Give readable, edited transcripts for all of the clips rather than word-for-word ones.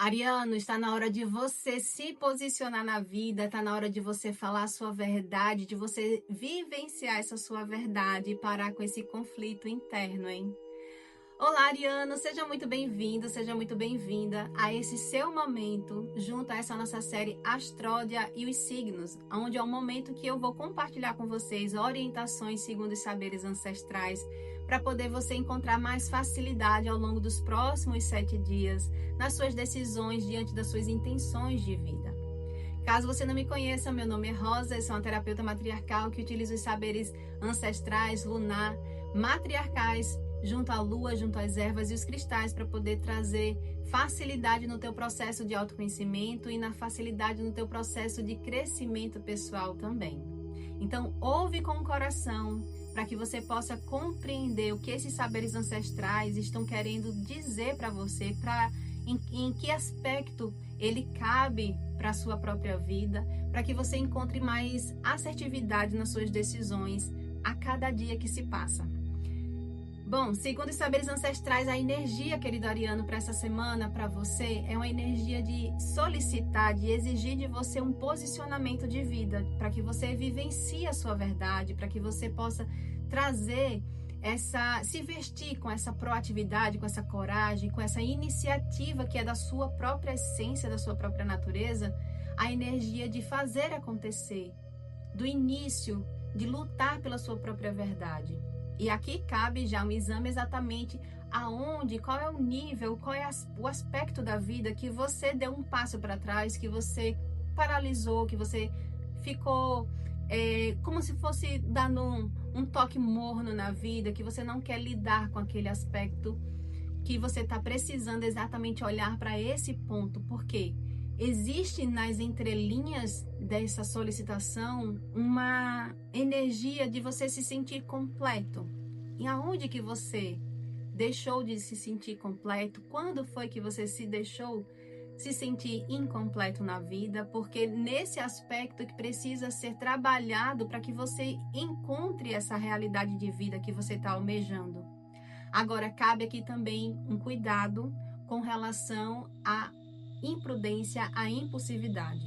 Ariano, está na hora de você se posicionar na vida, está na hora de você falar a sua verdade, de você vivenciar essa sua verdade e parar com esse conflito interno, hein? Olá, Ariano, seja muito bem-vindo, seja muito bem-vinda a esse seu momento, junto a essa nossa série Astródia e os Signos, onde é o momento que eu vou compartilhar com vocês orientações segundo os saberes ancestrais, para poder você encontrar mais facilidade ao longo dos próximos 7 dias nas suas decisões diante das suas intenções de vida. Caso você não me conheça, meu nome é Rosa, eu sou uma terapeuta matriarcal que utiliza os saberes ancestrais, lunar, matriarcais, junto à lua, junto às ervas e os cristais, para poder trazer facilidade no teu processo de autoconhecimento e na facilidade no teu processo de crescimento pessoal também. Então, ouve com o coração, para que você possa compreender o que esses saberes ancestrais estão querendo dizer para você, em que aspecto ele cabe para a sua própria vida, para que você encontre mais assertividade nas suas decisões a cada dia que se passa. Bom, segundo os saberes ancestrais, a energia, querido Ariano, para essa semana, para você, é uma energia de solicitar, de exigir de você um posicionamento de vida, para que você vivencie a sua verdade, para que você possa trazer se vestir com essa proatividade, com essa coragem, com essa iniciativa que é da sua própria essência, da sua própria natureza, a energia de fazer acontecer, do início, de lutar pela sua própria verdade. E aqui cabe já um exame exatamente aonde, qual é o nível, qual é o aspecto da vida que você deu um passo para trás, que você paralisou, que você ficou como se fosse dando um toque morno na vida, que você não quer lidar com aquele aspecto, que você está precisando exatamente olhar para esse ponto. Por quê? Existe nas entrelinhas dessa solicitação uma energia de você se sentir completo. E aonde que você deixou de se sentir completo? Quando foi que você se deixou se sentir incompleto na vida? Porque nesse aspecto que precisa ser trabalhado para que você encontre essa realidade de vida que você está almejando. Agora, cabe aqui também um cuidado com relação à imprudência, a impulsividade.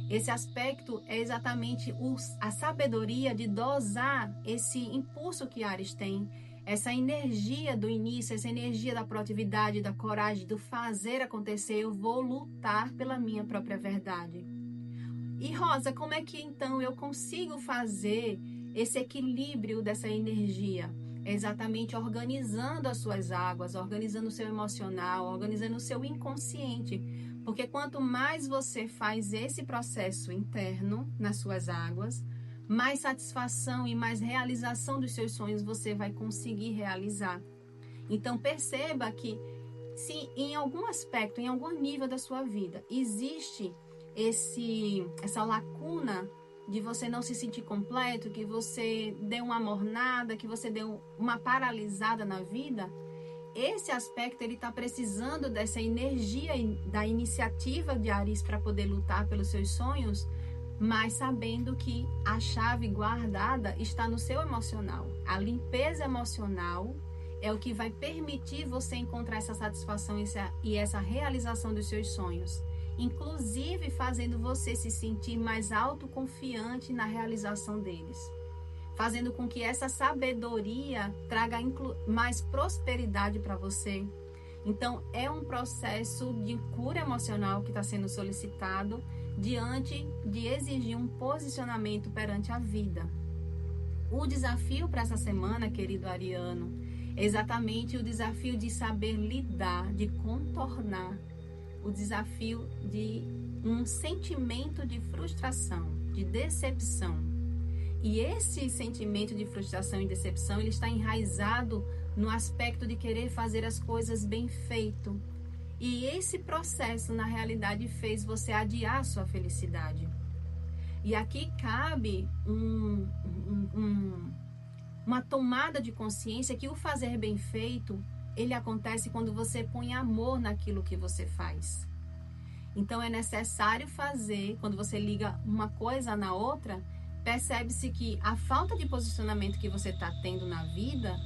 Esse aspecto é exatamente a sabedoria de dosar esse impulso que Áries tem, essa energia do início, essa energia da proatividade, da coragem, do fazer acontecer. Eu vou lutar pela minha própria verdade. E Rosa, como é que então eu consigo fazer esse equilíbrio dessa energia? É exatamente organizando as suas águas, organizando o seu emocional, organizando o seu inconsciente. Porque quanto mais você faz esse processo interno nas suas águas, mais satisfação e mais realização dos seus sonhos você vai conseguir realizar. Então perceba que se em algum aspecto, em algum nível da sua vida, existe essa lacuna de você não se sentir completo, que você deu uma mornada, que você deu uma paralisada na vida, esse aspecto ele está precisando dessa energia da iniciativa de Áries para poder lutar pelos seus sonhos, mas sabendo que a chave guardada está no seu emocional. A limpeza emocional é o que vai permitir você encontrar essa satisfação e essa realização dos seus sonhos, inclusive fazendo você se sentir mais autoconfiante na realização deles, fazendo com que essa sabedoria traga mais prosperidade para você. Então, é um processo de cura emocional que está sendo solicitado diante de exigir um posicionamento perante a vida. O desafio para essa semana, querido Ariano, é exatamente o desafio de saber lidar, de contornar o desafio de um sentimento de frustração, de decepção. E esse sentimento de frustração e decepção, ele está enraizado no aspecto de querer fazer as coisas bem feito. E esse processo, na realidade, fez você adiar a sua felicidade. E aqui cabe uma tomada de consciência que o fazer bem feito, ele acontece quando você põe amor naquilo que você faz. Então é necessário fazer, quando você liga uma coisa na outra, percebe-se que a falta de posicionamento que você está tendo na vida,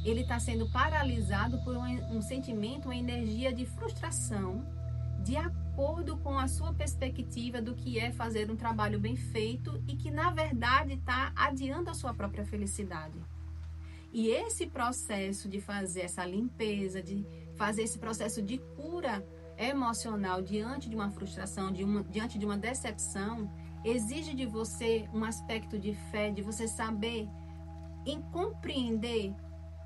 ele está sendo paralisado por um sentimento, uma energia de frustração, de acordo com a sua perspectiva do que é fazer um trabalho bem feito e que, na verdade, está adiando a sua própria felicidade. E esse processo de fazer essa limpeza, de fazer esse processo de cura emocional diante de uma frustração, diante de uma decepção, exige de você um aspecto de fé, de você saber em compreender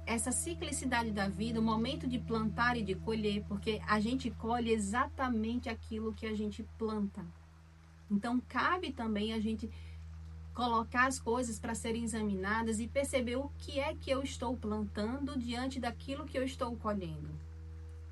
essa ciclicidade da vida, o momento de plantar e de colher, porque a gente colhe exatamente aquilo que a gente planta. Então, cabe também a gente colocar as coisas para serem examinadas e perceber o que é que eu estou plantando diante daquilo que eu estou colhendo.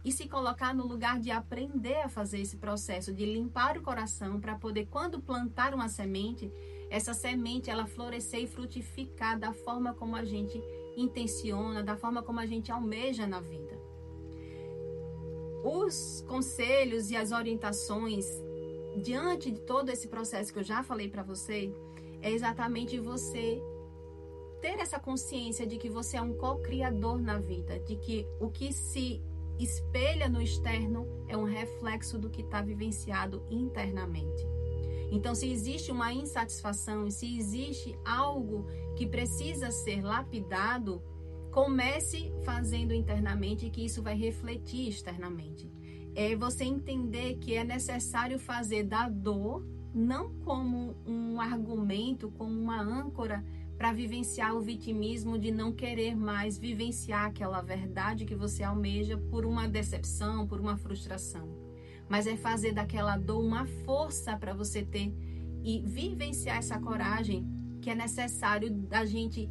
E se colocar no lugar de aprender a fazer esse processo, de limpar o coração para poder, quando plantar uma semente, essa semente ela florescer e frutificar da forma como a gente intenciona, da forma como a gente almeja na vida. Os conselhos e as orientações diante de todo esse processo que eu já falei para você, é exatamente você ter essa consciência de que você é um co-criador na vida, de que o que se espelha no externo é um reflexo do que está vivenciado internamente. Então, se existe uma insatisfação, se existe algo que precisa ser lapidado, comece fazendo internamente, que isso vai refletir externamente. É você entender que é necessário fazer da dor, não como um argumento, como uma âncora para vivenciar o vitimismo de não querer mais vivenciar aquela verdade que você almeja por uma decepção, por uma frustração. Mas é fazer daquela dor uma força para você ter e vivenciar essa coragem que é necessário da gente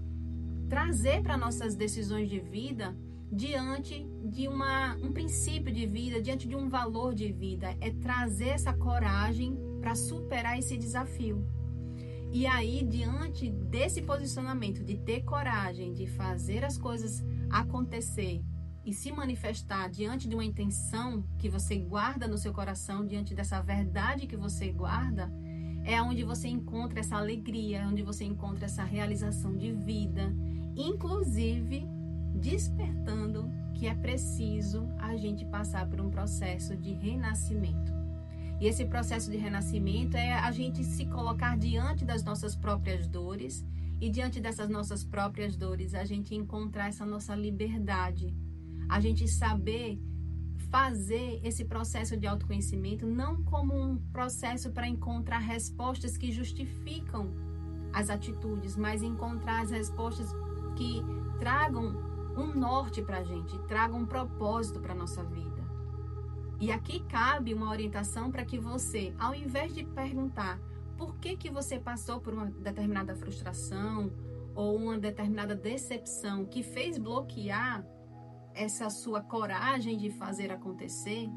trazer para nossas decisões de vida diante de um princípio de vida, diante de um valor de vida. É trazer essa coragem para superar esse desafio. E aí, diante desse posicionamento de ter coragem, de fazer as coisas acontecer e se manifestar diante de uma intenção que você guarda no seu coração, diante dessa verdade que você guarda, é onde você encontra essa alegria, onde você encontra essa realização de vida, inclusive despertando que é preciso a gente passar por um processo de renascimento. E esse processo de renascimento é a gente se colocar diante das nossas próprias dores e diante dessas nossas próprias dores a gente encontrar essa nossa liberdade. A gente saber fazer esse processo de autoconhecimento não como um processo para encontrar respostas que justificam as atitudes, mas encontrar as respostas que tragam um norte para a gente, tragam um propósito para a nossa vida. E aqui cabe uma orientação para que você, ao invés de perguntar por que você passou por uma determinada frustração ou uma determinada decepção que fez bloquear essa sua coragem de fazer acontecer,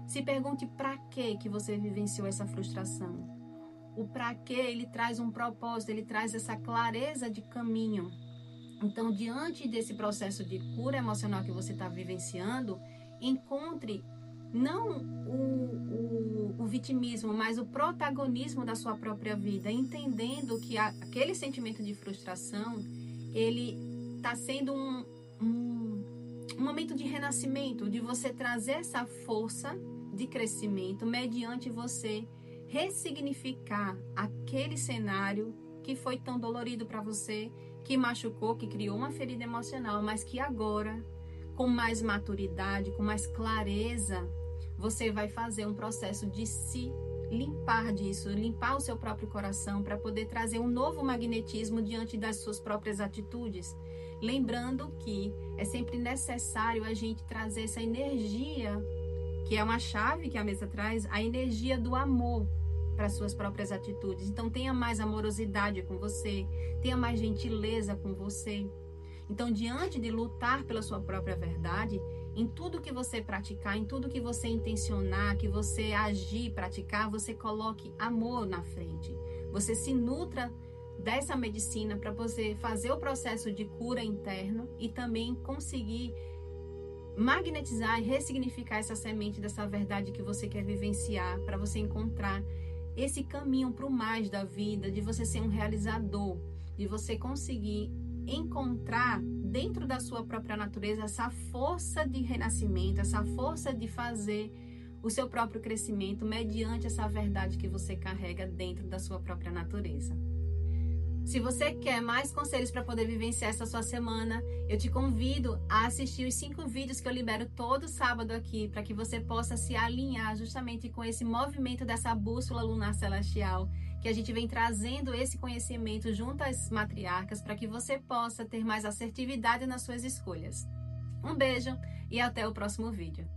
se pergunte para que você vivenciou essa frustração. O para que ele traz um propósito, ele traz essa clareza de caminho. Então, diante desse processo de cura emocional que você está vivenciando, encontre não o vitimismo, mas o protagonismo da sua própria vida, entendendo que aquele sentimento de frustração, ele está sendo um momento de renascimento, de você trazer essa força de crescimento mediante você ressignificar aquele cenário que foi tão dolorido para você, que machucou, que criou uma ferida emocional, mas que agora, com mais maturidade, com mais clareza, você vai fazer um processo de se limpar disso, limpar o seu próprio coração para poder trazer um novo magnetismo diante das suas próprias atitudes. Lembrando que é sempre necessário a gente trazer essa energia, que é uma chave que a mesa traz, a energia do amor para as suas próprias atitudes. Então tenha mais amorosidade com você, tenha mais gentileza com você. Então, diante de lutar pela sua própria verdade, em tudo que você praticar, em tudo que você intencionar, que você agir, praticar, você coloque amor na frente. Você se nutra dessa medicina para você fazer o processo de cura interno e também conseguir magnetizar e ressignificar essa semente dessa verdade que você quer vivenciar, para você encontrar esse caminho para o mais da vida, de você ser um realizador, de você conseguir encontrar dentro da sua própria natureza essa força de renascimento, essa força de fazer o seu próprio crescimento mediante essa verdade que você carrega dentro da sua própria natureza. Se você quer mais conselhos para poder vivenciar essa sua semana, eu te convido a assistir os 5 vídeos que eu libero todo sábado aqui, para que você possa se alinhar justamente com esse movimento dessa bússola lunar celestial, que a gente vem trazendo esse conhecimento junto às matriarcas, para que você possa ter mais assertividade nas suas escolhas. Um beijo e até o próximo vídeo.